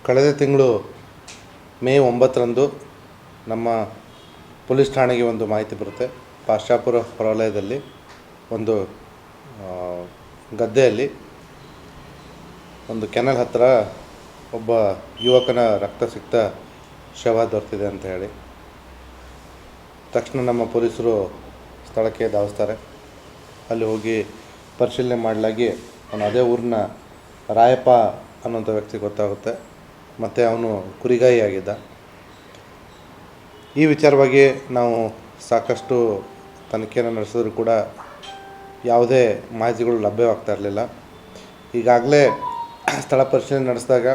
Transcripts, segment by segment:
ಕಳೆದ ತಿಂಗಳು ಮೇ 9ರಂದು ನಮ್ಮ ಪೊಲೀಸ್ ಠಾಣೆಗೆ ಒಂದು ಮಾಹಿತಿ ಬರುತ್ತೆ. ಪಾಶ್ಚಾಪುರ ಹೊರವಲಯದಲ್ಲಿ ಒಂದು ಗದ್ದೆಯಲ್ಲಿ ಒಂದು ಕೆನಲ್ ಹತ್ತಿರ ಒಬ್ಬ ಯುವಕನ ರಕ್ತಸಿಕ್ತ ಶವ ದೊರೆತಿದೆ ಅಂತ ಹೇಳಿ ತಕ್ಷಣ ನಮ್ಮ ಪೊಲೀಸರು ಸ್ಥಳಕ್ಕೆ ಧಾವಿಸ್ತಾರೆ. ಅಲ್ಲಿ ಹೋಗಿ ಪರಿಶೀಲನೆ ಮಾಡಲಾಗಿ ಅವನು ಅದೇ ಊರಿನ ರಾಯಪ್ಪ ಅನ್ನೋಂಥ ವ್ಯಕ್ತಿ ಗೊತ್ತಾಗುತ್ತೆ. ಮತ್ತು ಅವನು ಕುರಿಗಾಯಿ ಆಗಿದ್ದ. ಈ ವಿಚಾರವಾಗಿ ನಾವು ಸಾಕಷ್ಟು ತನಿಖೆಯನ್ನು ನಡೆಸಿದ್ರು ಕೂಡ ಯಾವುದೇ ಮಾಹಿತಿಗಳು ಲಭ್ಯವಾಗ್ತಾ ಇರಲಿಲ್ಲ. ಈಗಾಗಲೇ ಸ್ಥಳ ಪರಿಶೀಲನೆ ನಡೆಸಿದಾಗ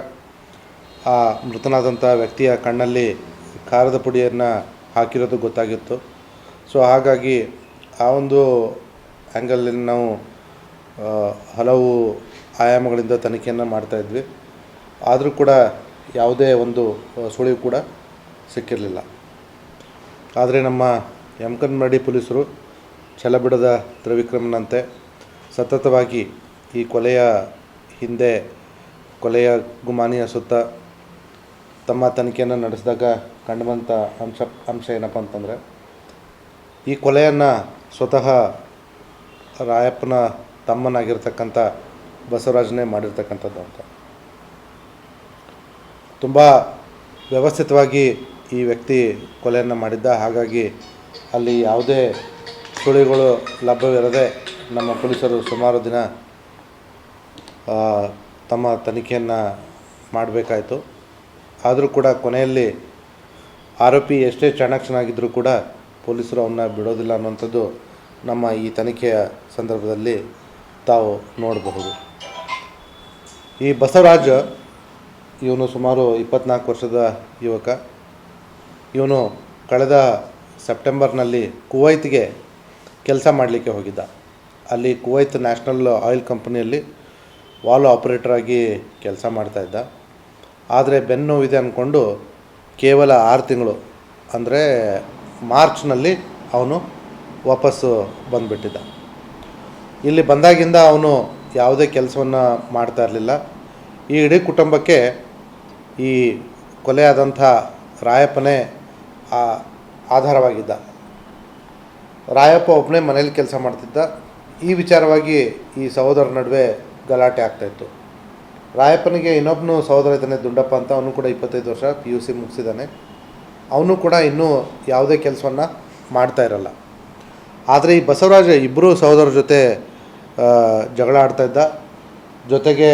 ಆ ಮೃತನಾದಂಥ ವ್ಯಕ್ತಿಯ ಕಣ್ಣಲ್ಲಿ ಖಾರದ ಪುಡಿಯನ್ನು ಹಾಕಿರೋದು ಗೊತ್ತಾಗಿತ್ತು. ಸೊ ಹಾಗಾಗಿ ಆ ಒಂದು ಆ್ಯಂಗಲಲ್ಲಿ ನಾವು ಹಲವು ಆಯಾಮಗಳಿಂದ ತನಿಖೆಯನ್ನು ಮಾಡ್ತಾಯಿದ್ವಿ. ಆದರೂ ಕೂಡ ಯಾವುದೇ ಒಂದು ಸುಳಿವು ಕೂಡ ಸಿಕ್ಕಿರಲಿಲ್ಲ. ಆದರೆ ನಮ್ಮ ಯಮಕನಮರಡಿ ಪೊಲೀಸರು ಛಲಬಿಡದ ತ್ರಿವಿಕ್ರಮನಂತೆ ಸತತವಾಗಿ ಈ ಕೊಲೆಯ ಹಿಂದೆ, ಕೊಲೆಯ ಗುಮಾನಿಯ ಸುತ್ತ ತಮ್ಮ ತನಿಖೆಯನ್ನು ನಡೆಸಿದಾಗ ಕಂಡುಬಂಥ ಅಂಶ ಏನಪ್ಪ ಅಂತಂದರೆ, ಈ ಕೊಲೆಯನ್ನು ಸ್ವತಃ ರಾಯಪ್ಪನ ತಮ್ಮನಾಗಿರ್ತಕ್ಕಂಥ ಬಸವರಾಜನೇ ಮಾಡಿರ್ತಕ್ಕಂಥದ್ದು ಅಂತ. ತುಂಬ ವ್ಯವಸ್ಥಿತವಾಗಿ ಈ ವ್ಯಕ್ತಿ ಕೊಲೆಯನ್ನು ಮಾಡಿದ್ದ. ಹಾಗಾಗಿ ಅಲ್ಲಿ ಯಾವುದೇ ಸುಳಿವುಗಳು ಲಭ್ಯವಿರದೆ ನಮ್ಮ ಪೊಲೀಸರು ಸುಮಾರು ದಿನ ತಮ್ಮ ತನಿಖೆಯನ್ನು ಮಾಡಬೇಕಾಯಿತು. ಆದರೂ ಕೂಡ ಕೊನೆಯಲ್ಲಿ ಆರೋಪಿ ಎಷ್ಟೇ ಚಾಣಾಕ್ಷನಾಗಿದ್ದರೂ ಕೂಡ ಪೊಲೀಸರು ಅವನ್ನ ಬಿಡೋದಿಲ್ಲ ಅನ್ನುವಂಥದ್ದು ನಮ್ಮ ಈ ತನಿಖೆಯ ಸಂದರ್ಭದಲ್ಲಿ ತಾವು ನೋಡಬಹುದು. ಈ ಬಸವರಾಜ್ ಇವನು ಸುಮಾರು 24 ವರ್ಷದ ಯುವಕ. ಇವನು ಕಳೆದ ಸೆಪ್ಟೆಂಬರ್ನಲ್ಲಿ ಕುವೈತ್ಗೆ ಕೆಲಸ ಮಾಡಲಿಕ್ಕೆ ಹೋಗಿದ್ದ. ಅಲ್ಲಿ ಕುವೈತ್ ನ್ಯಾಷನಲ್ ಆಯಿಲ್ ಕಂಪನಿಯಲ್ಲಿ ವಾಲ್ ಆಪರೇಟರ್ ಆಗಿ ಕೆಲಸ ಮಾಡ್ತಾಯಿದ್ದ. ಆದರೆ ಬೆನ್ನು ನೋವಿದೆ ಅಂದ್ಕೊಂಡು ಕೇವಲ 6 ತಿಂಗಳು ಅಂದರೆ ಮಾರ್ಚ್ನಲ್ಲಿ ಅವನು ವಾಪಸ್ಸು ಬಂದುಬಿಟ್ಟಿದ್ದ. ಇಲ್ಲಿ ಬಂದಾಗಿಂದ ಅವನು ಯಾವುದೇ ಕೆಲಸವನ್ನು ಮಾಡ್ತಾ ಇರಲಿಲ್ಲ. ಈ ಇಡೀ ಕುಟುಂಬಕ್ಕೆ ಈ ಕೊಲೆಯಾದಂಥ ರಾಯಪ್ಪನೇ ಆಧಾರವಾಗಿದ್ದ. ರಾಯಪ್ಪ ಒಬ್ಬನೇ ಮನೇಲಿ ಕೆಲಸ ಮಾಡ್ತಿದ್ದ. ಈ ವಿಚಾರವಾಗಿ ಈ ಸಹೋದರರ ನಡುವೆ ಗಲಾಟೆ ಆಗ್ತಾಯಿತ್ತು. ರಾಯಪ್ಪನಿಗೆ ಇನ್ನೊಬ್ಬನು ಸಹೋದರ ಇದ್ದಾನೆ, ದುಂಡಪ್ಪ ಅಂತ. ಅವನು ಕೂಡ 25 ವರ್ಷ PUC ಮುಗಿಸಿದ್ದಾನೆ. ಅವನು ಕೂಡ ಇನ್ನೂ ಯಾವುದೇ ಕೆಲಸವನ್ನು ಮಾಡ್ತಾ ಇರಲ್ಲ. ಆದರೆ ಈ ಬಸವರಾಜ ಇಬ್ಬರು ಸಹೋದರರ ಜೊತೆ ಜಗಳ ಆಡ್ತಾಯಿದ್ದ. ಜೊತೆಗೆ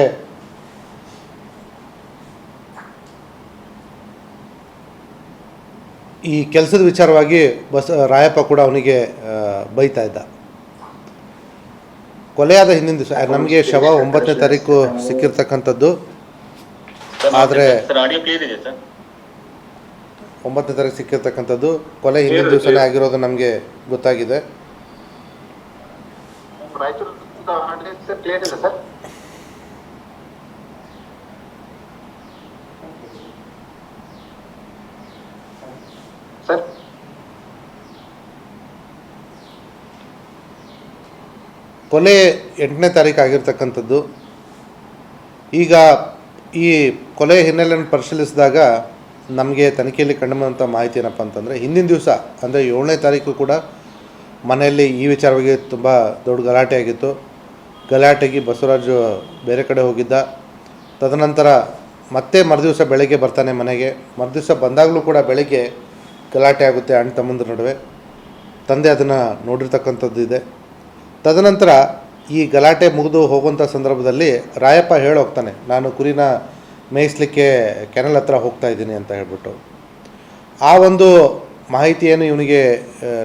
ಈ ಕೆಲಸದ ವಿಚಾರವಾಗಿ ರಾಯಪ್ಪ ಕೂಡ ಅವನಿಗೆ ಬೈತಾ ಇದ್ದ. ಕೊಲೆಯಾದ ಹಿಂದಿನ ದಿವಸ ನಮಗೆ ಶವ 9ನೇ ತಾರೀಕು ಸಿಕ್ಕಿರ್ತಕ್ಕಂಥದ್ದು. ಆದರೆ 9ನೇ ತಾರೀಕು ಸಿಕ್ಕಿರ್ತಕ್ಕಂಥದ್ದು ಕೊಲೆ ಹಿಂದಿನ ದಿವಸನೇ ಆಗಿರೋದು ನಮಗೆ ಗೊತ್ತಾಗಿದೆ. ಕೊಲೆ 8ನೇ ತಾರೀಕು ಆಗಿರ್ತಕ್ಕಂಥದ್ದು. ಈಗ ಈ ಕೊಲೆ ಹಿನ್ನೆಲೆಯನ್ನು ಪರಿಶೀಲಿಸಿದಾಗ ನಮಗೆ ತನಿಖೆಯಲ್ಲಿ ಕಂಡುಬಂದಂಥ ಮಾಹಿತಿ ಏನಪ್ಪ ಅಂತಂದರೆ, ಹಿಂದಿನ ದಿವಸ ಅಂದರೆ 7ನೇ ತಾರೀಕು ಕೂಡ ಮನೆಯಲ್ಲಿ ಈ ವಿಚಾರವಾಗಿ ತುಂಬ ದೊಡ್ಡ ಗಲಾಟೆ ಆಗಿತ್ತು. ಗಲಾಟೆಗೆ ಬಸವರಾಜು ಬೇರೆ ಕಡೆ ಹೋಗಿದ್ದ. ತದನಂತರ ಮತ್ತೆ ಮರುದಿವಸ ಬೆಳಗ್ಗೆ ಬರ್ತಾನೆ ಮನೆಗೆ. ಮರುದಿವಸ ಬಂದಾಗಲೂ ಕೂಡ ಬೆಳಗ್ಗೆ ಗಲಾಟೆ ಆಗುತ್ತೆ ಅಣ್ಣ ತಮ್ಮಂದ್ರ ನಡುವೆ. ತಂದೆ ಅದನ್ನು ನೋಡಿರ್ತಕ್ಕಂಥದ್ದು ಇದೆ. ತದನಂತರ ಈ ಗಲಾಟೆ ಮುಗಿದು ಹೋಗುವಂಥ ಸಂದರ್ಭದಲ್ಲಿ ರಾಯಪ್ಪ ಹೋಗ್ತಾನೆ, ನಾನು ಕುರಿನ ಮೇಯಿಸಲಿಕ್ಕೆ ಕೆನಲ್ ಹತ್ರ ಹೋಗ್ತಾ ಇದ್ದೀನಿ ಅಂತ ಹೇಳ್ಬಿಟ್ಟು. ಆ ಒಂದು ಮಾಹಿತಿ ಏನು ಇವನಿಗೆ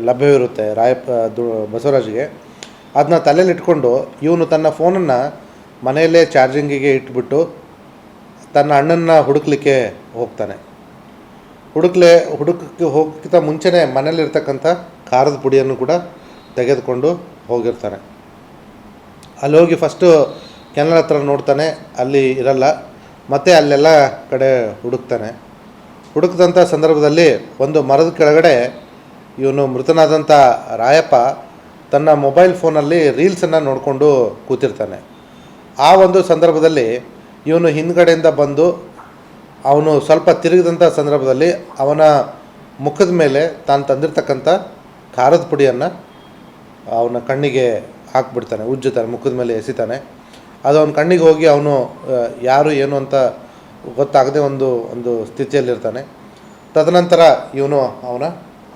ಲಭ್ಯವಿರುತ್ತೆ ಬಸವರಾಜಿಗೆ, ಅದನ್ನ ತಲೆಯಲ್ಲಿ ಇಟ್ಕೊಂಡು ಇವನು ತನ್ನ ಫೋನನ್ನು ಮನೆಯಲ್ಲೇ ಚಾರ್ಜಿಂಗಿಗೆ ಇಟ್ಬಿಟ್ಟು ತನ್ನ ಅಣ್ಣನ ಹುಡುಕ್ಲಿಕ್ಕೆ ಹೋಗ್ತಾನೆ. ಹುಡುಕಕ್ಕೆ ಹೋಗೋಕ್ಕಿಂತ ಮುಂಚೆನೇ ಮನೇಲಿರ್ತಕ್ಕಂಥ ಖಾರದ ಪುಡಿಯನ್ನು ಕೂಡ ತೆಗೆದುಕೊಂಡು ಹೋಗಿರ್ತಾನೆ. ಅಲ್ಲಿ ಹೋಗಿ ಫಸ್ಟು ಕೆನಲ್ ಹತ್ರ ನೋಡ್ತಾನೆ, ಅಲ್ಲಿ ಇರಲ್ಲ. ಮತ್ತು ಅಲ್ಲೆಲ್ಲ ಕಡೆ ಹುಡುಕ್ತಾನೆ. ಹುಡುಕಿದಂಥ ಸಂದರ್ಭದಲ್ಲಿ ಒಂದು ಮರದ ಕೆಳಗಡೆ ಇವನು ಮೃತನಾದಂಥ ರಾಯಪ್ಪ ತನ್ನ ಮೊಬೈಲ್ ಫೋನಲ್ಲಿ ರೀಲ್ಸನ್ನು ನೋಡಿಕೊಂಡು ಕೂತಿರ್ತಾನೆ. ಆ ಒಂದು ಸಂದರ್ಭದಲ್ಲಿ ಇವನು ಹಿಂದ್ಗಡೆಯಿಂದ ಬಂದು ಅವನು ಸ್ವಲ್ಪ ತಿರುಗಿದಂಥ ಸಂದರ್ಭದಲ್ಲಿ ಅವನ ಮುಖದ ಮೇಲೆ ತಾನು ತಂದಿರ್ತಕ್ಕಂಥ ಖಾರದ ಪುಡಿಯನ್ನು ಅವನ ಕಣ್ಣಿಗೆ ಹಾಕ್ಬಿಡ್ತಾನೆ, ಉಜ್ಜುತ್ತಾನೆ, ಮುಖದ ಮೇಲೆ ಎಸಿತಾನೆ. ಅದು ಅವನ ಕಣ್ಣಿಗೆ ಹೋಗಿ ಅವನು ಯಾರು ಏನು ಅಂತ ಗೊತ್ತಾಗದೆ ಒಂದು ಸ್ಥಿತಿಯಲ್ಲಿರ್ತಾನೆ. ತದನಂತರ ಇವನು ಅವನ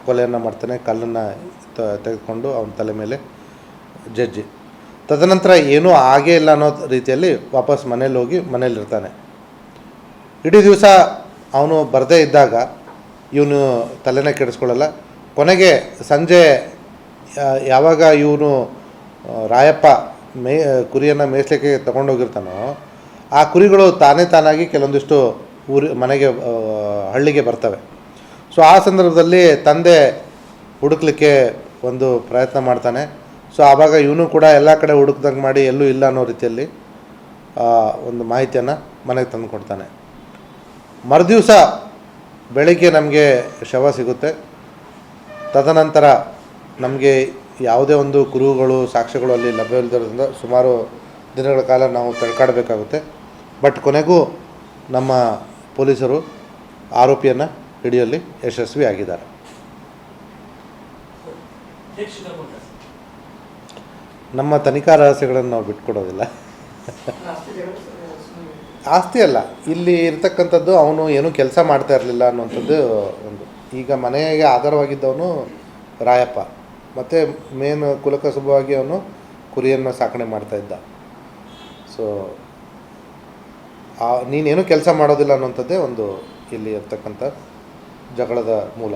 ಕೊಲೆಯನ್ನು ಮಾಡ್ತಾನೆ, ಕಲ್ಲನ್ನು ತೆಗೆದುಕೊಂಡು ಅವನ ತಲೆ ಮೇಲೆ ಜಜ್ಜಿ. ತದನಂತರ ಏನೂ ಆಗೇ ಇಲ್ಲ ಅನ್ನೋ ರೀತಿಯಲ್ಲಿ ವಾಪಸ್ ಮನೇಲಿ ಹೋಗಿ ಮನೇಲಿರ್ತಾನೆ. ಇಡೀ ದಿವಸ ಅವನು ಬರದೇ ಇದ್ದಾಗ ಇವನು ತಲೆನೇ ಕೆಡಿಸ್ಕೊಳ್ಳಲ್ಲ. ಕೊನೆಗೆ ಸಂಜೆ ಯಾವಾಗ ಇವನು ರಾಯಪ್ಪ ಕುರಿಯನ್ನು ಮೇಯಿಸ್ಲಿಕ್ಕೆ ತಗೊಂಡೋಗಿರ್ತಾನೋ, ಆ ಕುರಿಗಳು ತಾನಾಗಿ ಕೆಲವೊಂದಿಷ್ಟು ಮನೆಗೆ ಹಳ್ಳಿಗೆ ಬರ್ತವೆ. ಸೊ ಆ ಸಂದರ್ಭದಲ್ಲಿ ತಂದೆ ಹುಡುಕ್ಲಿಕ್ಕೆ ಒಂದು ಪ್ರಯತ್ನ ಮಾಡ್ತಾನೆ. ಸೊ ಆವಾಗ ಇವನು ಕೂಡ ಎಲ್ಲ ಕಡೆ ಹುಡುಕ್ದಂಗೆ ಮಾಡಿ ಎಲ್ಲೂ ಇಲ್ಲ ಅನ್ನೋ ರೀತಿಯಲ್ಲಿ ಒಂದು ಮಾಹಿತಿಯನ್ನು ಮನೆಗೆ ತಂದು ಕೊಡ್ತಾನೆ. ಮರುದಿವಸ ಬೆಳಗ್ಗೆ ನಮಗೆ ಶವ ಸಿಗುತ್ತೆ. ತದನಂತರ ನಮಗೆ ಯಾವುದೇ ಒಂದು ಕುರುಹುಗಳು ಸಾಕ್ಷ್ಯಗಳು ಅಲ್ಲಿ ಲಭ್ಯವಿಲ್ಲದಿರೋದ್ರಿಂದ ಸುಮಾರು ದಿನಗಳ ಕಾಲ ನಾವು ತಡ್ಕಾಡಬೇಕಾಗುತ್ತೆ. ಬಟ್ ಕೊನೆಗೂ ನಮ್ಮ ಪೊಲೀಸರು ಆರೋಪಿಯನ್ನು ಹಿಡಿಯುವಲ್ಲಿ ಯಶಸ್ವಿಯಾಗಿದ್ದಾರೆ. ನಮ್ಮ ತನಿಖಾ ರಹಸ್ಯಗಳನ್ನು ನಾವು ಬಿಟ್ಕೊಡೋದಿಲ್ಲ. ಆಸ್ತಿ ಅಲ್ಲ, ಇಲ್ಲಿ ಇರ್ತಕ್ಕಂಥದ್ದು ಅವನು ಏನೂ ಕೆಲಸ ಮಾಡ್ತಾ ಇರಲಿಲ್ಲ ಅನ್ನುವಂಥದ್ದು ಒಂದು. ಈಗ ಮನೆಗೆ ಆಧಾರವಾಗಿದ್ದವನು ರಾಯಪ್ಪ, ಮತ್ತು ಮೇನ್ ಕುಲಕಸುಬವಾಗಿ ಅವನು ಕುರಿಯನ್ನು ಸಾಕಣೆ ಮಾಡ್ತಾಯಿದ್ದ. ಸೊ ನೀನೇನು ಕೆಲಸ ಮಾಡೋದಿಲ್ಲ ಅನ್ನೋಂಥದ್ದೇ ಒಂದು ಇಲ್ಲಿ ಇರ್ತಕ್ಕಂಥ ಜಗಳದ ಮೂಲ.